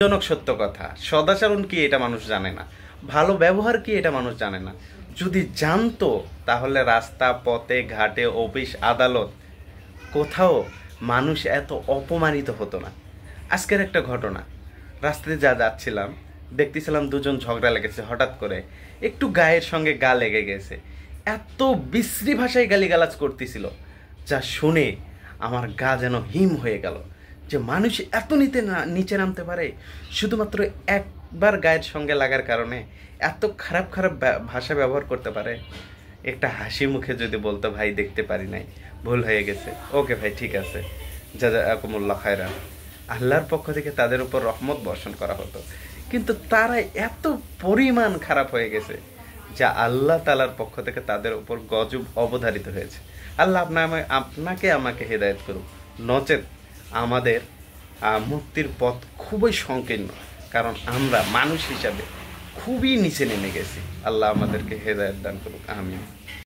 জনক সত্য কথা, সদাচরণ কি এটা মানুষ জানে না, ভালো ব্যবহার কি এটা মানুষ জানে না। যদি জানতো তাহলে রাস্তা পথে ঘাটে অফিস আদালত কোথাও মানুষ এত অপমানিত হতো না। আজকের একটা ঘটনা, রাস্তাতে যাচ্ছিলাম, দেখতেছিলাম দুজন ঝগড়া লেগেছে, হঠাৎ করে একটু গায়ের সঙ্গে গা লেগে গেছে, এত বিশ্রী ভাষায় গালিগালাজ করতেছিল, যা শুনে আমার গা যেন হিম হয়ে গেল। যে মানুষ এত নিচে নামতে পারে শুধুমাত্র একবার গায়ের সঙ্গে লাগার কারণে, এত খারাপ খারাপ ভাষা ব্যবহার করতে পারে। একটা হাসি মুখে যদি বলতো ভাই দেখতে পারি নাই, ভুল হয়ে গেছে, ওকে ভাই ঠিক আছে, জাযাকুমুল্লাহ খায়রান, আল্লাহর পক্ষ থেকে তাদের উপর রহমত বর্ষণ করা হতো। কিন্তু তারা এত পরিমাণ খারাপ হয়ে গেছে যা আল্লাহ তাআলার পক্ষ থেকে তাদের উপর গজব অবধারিত হয়েছে। আল্লাহ আপনাকে আমাকে হেদায়েত করুক, নচেত আমাদের মুক্তির পথ খুবই সংকীর্ণ, কারণ আমরা মানুষ হিসাবে খুবই নিচে নেমে গেছি। আল্লাহ আমাদেরকে হেদায়েত দান করুক, আমিন।